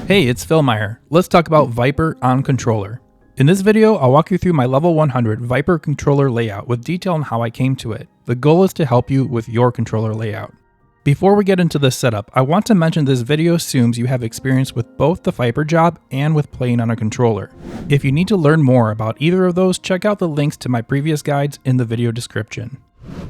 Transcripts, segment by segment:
Hey, it's Phil Meyer. Let's talk about Viper on controller. In this video, I'll walk you through my level 100 Viper controller layout with detail on how I came to it. The goal is to help you with your controller layout. Before we get into this setup, I want to mention this video assumes you have experience with both the Viper job and with playing on a controller. If you need to learn more about either of those, check out the links to my previous guides in the video description.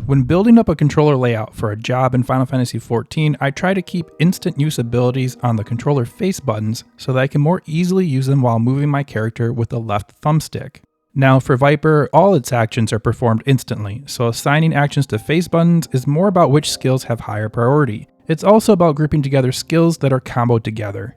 When building up a controller layout for a job in Final Fantasy XIV, I try to keep instant use abilities on the controller face buttons so that I can more easily use them while moving my character with the left thumbstick. Now for Viper, all its actions are performed instantly, so assigning actions to face buttons is more about which skills have higher priority. It's also about grouping together skills that are comboed together.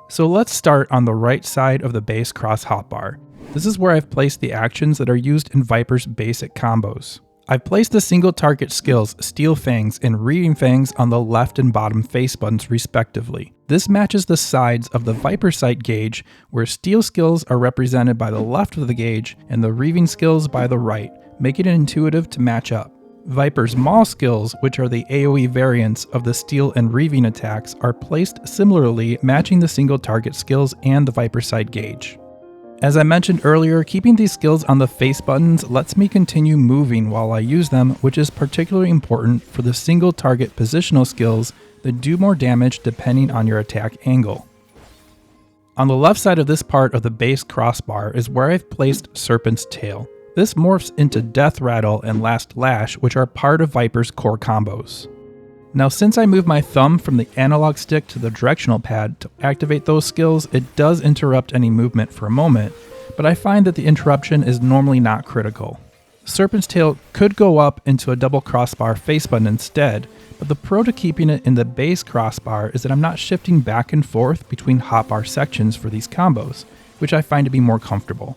So let's start on the right side of the base cross hotbar. This is where I've placed the actions that are used in Viper's basic combos. I've placed the single target skills Steel Fangs and Reading Fangs on the left and bottom face buttons respectively. This matches the sides of the Viper sight gauge, where Steel skills are represented by the left of the gauge and the Reading skills by the right, making it intuitive to match up. Viper's Maul skills, which are the AoE variants of the Steel and Reaving attacks, are placed similarly, matching the single target skills and the Viper sight gauge. As I mentioned earlier, keeping these skills on the face buttons lets me continue moving while I use them, which is particularly important for the single target positional skills that do more damage depending on your attack angle. On the left side of this part of the base crossbar is where I've placed Serpent's Tail. This morphs into Death Rattle and Last Lash, which are part of Viper's core combos. Now since I move my thumb from the analog stick to the directional pad to activate those skills, it does interrupt any movement for a moment, but I find that the interruption is normally not critical. Serpent's Tail could go up into a double crossbar face button instead, but the pro to keeping it in the base crossbar is that I'm not shifting back and forth between hotbar sections for these combos, which I find to be more comfortable.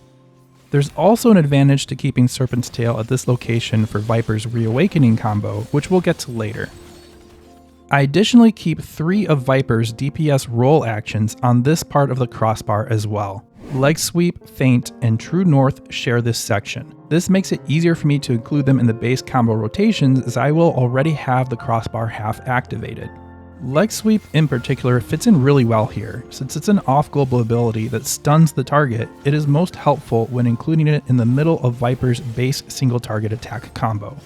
There's also an advantage to keeping Serpent's Tail at this location for Viper's Reawakening combo, which we'll get to later. I additionally keep 3 of Viper's DPS roll actions on this part of the crossbar as well. Leg Sweep, Feint, and True North share this section. This makes it easier for me to include them in the base combo rotations as I will already have the crossbar half activated. Leg Sweep in particular fits in really well here. Since it's an off-global ability that stuns the target, it is most helpful when including it in the middle of Viper's base single target attack combo.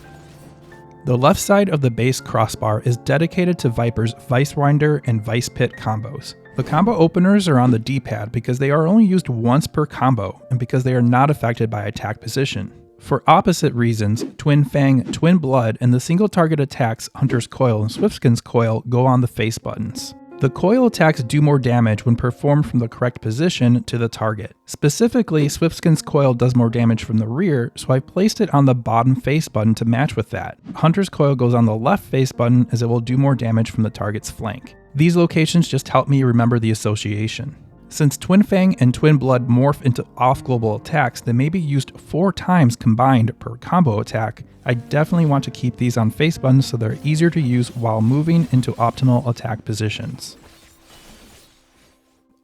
The left side of the base crossbar is dedicated to Viper's Vice Winder and Vice Pit combos. The combo openers are on the D-pad because they are only used once per combo and because they are not affected by attack position. For opposite reasons, Twin Fang, Twin Blood, and the single target attacks Hunter's Coil and Swiftskin's Coil go on the face buttons. The coil attacks do more damage when performed from the correct position to the target. Specifically, Swiftskin's Coil does more damage from the rear, so I placed it on the bottom face button to match with that. Hunter's Coil goes on the left face button as it will do more damage from the target's flank. These locations just help me remember the association. Since Twin Fang and Twin Blood morph into off-global attacks that may be used 4 times combined per combo attack, I definitely want to keep these on face buttons so they're easier to use while moving into optimal attack positions.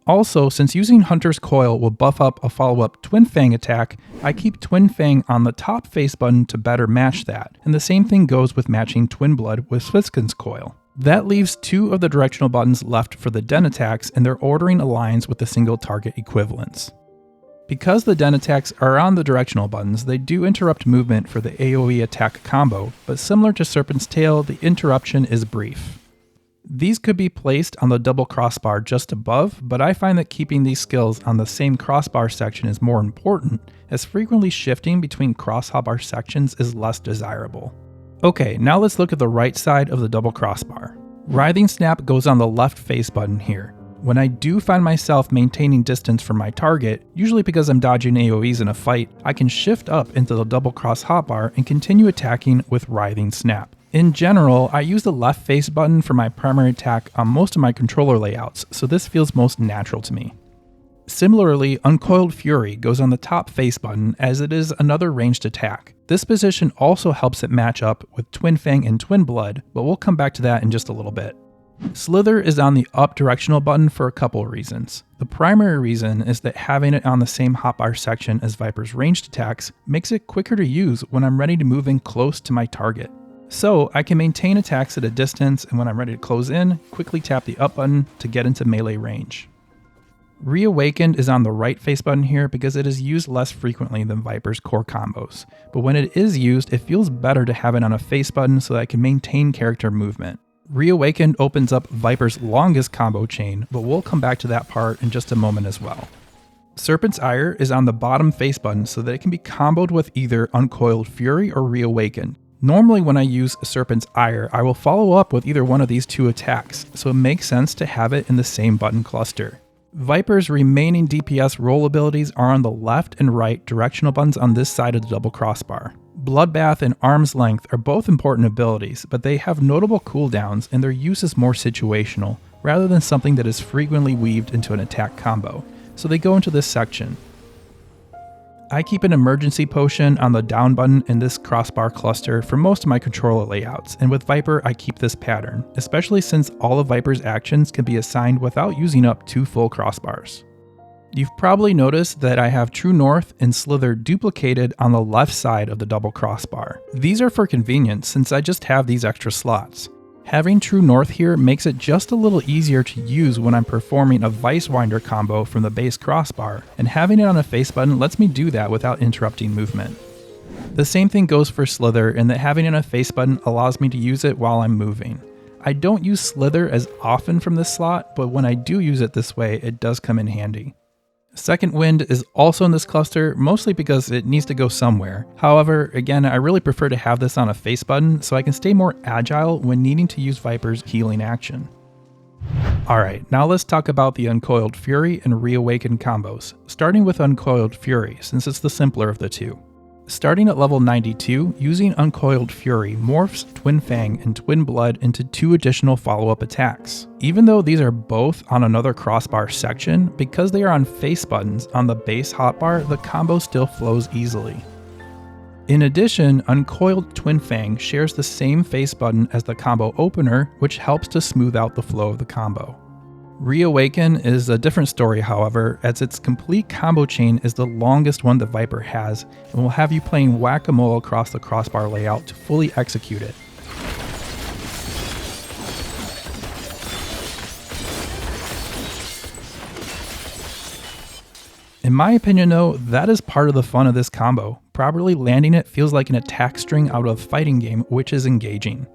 Also, since using Hunter's Coil will buff up a follow-up Twin Fang attack, I keep Twin Fang on the top face button to better match that, and the same thing goes with matching Twin Blood with Swiftskin's Coil. That leaves 2 of the directional buttons left for the Den attacks, and their ordering aligns with the single target equivalents. Because the Den attacks are on the directional buttons, they do interrupt movement for the AoE attack combo, but similar to Serpent's Tail, the interruption is brief. These could be placed on the double crossbar just above, but I find that keeping these skills on the same crossbar section is more important, as frequently shifting between cross hotbar sections is less desirable. Okay, now let's look at the right side of the double crossbar. Writhing Snap goes on the left face button here. When I do find myself maintaining distance from my target, usually because I'm dodging AoEs in a fight, I can shift up into the double cross hotbar and continue attacking with Writhing Snap. In general, I use the left face button for my primary attack on most of my controller layouts, so this feels most natural to me. Similarly, Uncoiled Fury goes on the top face button as it is another ranged attack. This position also helps it match up with Twin Fang and Twin Blood, but we'll come back to that in just a little bit. Slither is on the up directional button for a couple reasons. The primary reason is that having it on the same hotbar section as Viper's ranged attacks makes it quicker to use when I'm ready to move in close to my target. So I can maintain attacks at a distance, and when I'm ready to close in, quickly tap the up button to get into melee range. Reawakened is on the right face button here because it is used less frequently than Viper's core combos, but when it is used, it feels better to have it on a face button so that I can maintain character movement. Reawakened opens up Viper's longest combo chain, but we'll come back to that part in just a moment as well. Serpent's Ire is on the bottom face button so that it can be comboed with either Uncoiled Fury or Reawakened. Normally when I use Serpent's Ire, I will follow up with either one of these two attacks, so it makes sense to have it in the same button cluster. Viper's remaining DPS roll abilities are on the left and right directional buttons on this side of the double crossbar. Bloodbath and Arm's Length are both important abilities, but they have notable cooldowns and their use is more situational, rather than something that is frequently weaved into an attack combo, so they go into this section. I keep an emergency potion on the down button in this crossbar cluster for most of my controller layouts, and with Viper I keep this pattern, especially since all of Viper's actions can be assigned without using up 2 full crossbars. You've probably noticed that I have True North and Slither duplicated on the left side of the double crossbar. These are for convenience since I just have these extra slots. Having True North here makes it just a little easier to use when I'm performing a Vice Winder combo from the base crossbar, and having it on a face button lets me do that without interrupting movement. The same thing goes for Slither in that having it on a face button allows me to use it while I'm moving. I don't use Slither as often from this slot, but when I do use it this way, it does come in handy. Second Wind is also in this cluster, mostly because it needs to go somewhere. However, again, I really prefer to have this on a face button so I can stay more agile when needing to use Viper's healing action. Alright, now let's talk about the Uncoiled Fury and Reawakened combos, starting with Uncoiled Fury since it's the simpler of the two. Starting at level 92, using Uncoiled Fury morphs Twin Fang and Twin Blood into 2 additional follow-up attacks. Even though these are both on another crossbar section, because they are on face buttons on the base hotbar, the combo still flows easily. In addition, Uncoiled Twin Fang shares the same face button as the combo opener, which helps to smooth out the flow of the combo. Reawaken is a different story, however, as its complete combo chain is the longest one that Viper has, and will have you playing whack-a-mole across the crossbar layout to fully execute it. In my opinion though, that is part of the fun of this combo. Properly landing it feels like an attack string out of a fighting game, which is engaging.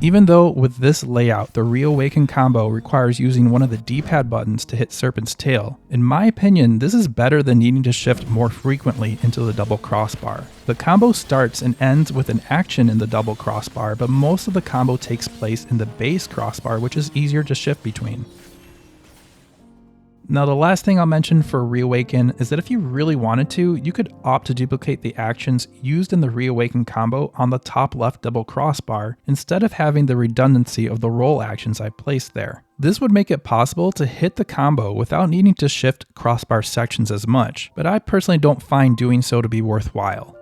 Even though with this layout, the Reawaken combo requires using one of the D-pad buttons to hit Serpent's Tail, in my opinion, this is better than needing to shift more frequently into the double crossbar. The combo starts and ends with an action in the double crossbar, but most of the combo takes place in the base crossbar, which is easier to shift between. Now the last thing I'll mention for Reawaken is that if you really wanted to, you could opt to duplicate the actions used in the Reawaken combo on the top left double crossbar instead of having the redundancy of the roll actions I placed there. This would make it possible to hit the combo without needing to shift crossbar sections as much, but I personally don't find doing so to be worthwhile.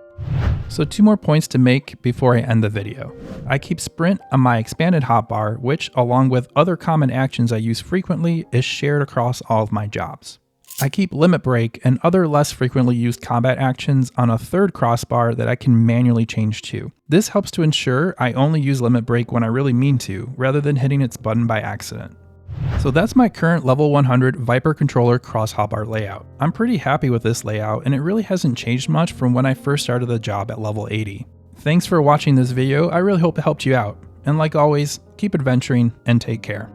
So 2 more points to make before I end the video. I keep Sprint on my expanded hotbar, which, along with other common actions I use frequently, is shared across all of my jobs. I keep Limit Break and other less frequently used combat actions on a third crossbar that I can manually change to. This helps to ensure I only use Limit Break when I really mean to, rather than hitting its button by accident. So that's my current level 100 Viper controller cross hotbar layout. I'm pretty happy with this layout, and it really hasn't changed much from when I first started the job at level 80. Thanks for watching this video, I really hope it helped you out. And like always, keep adventuring and take care.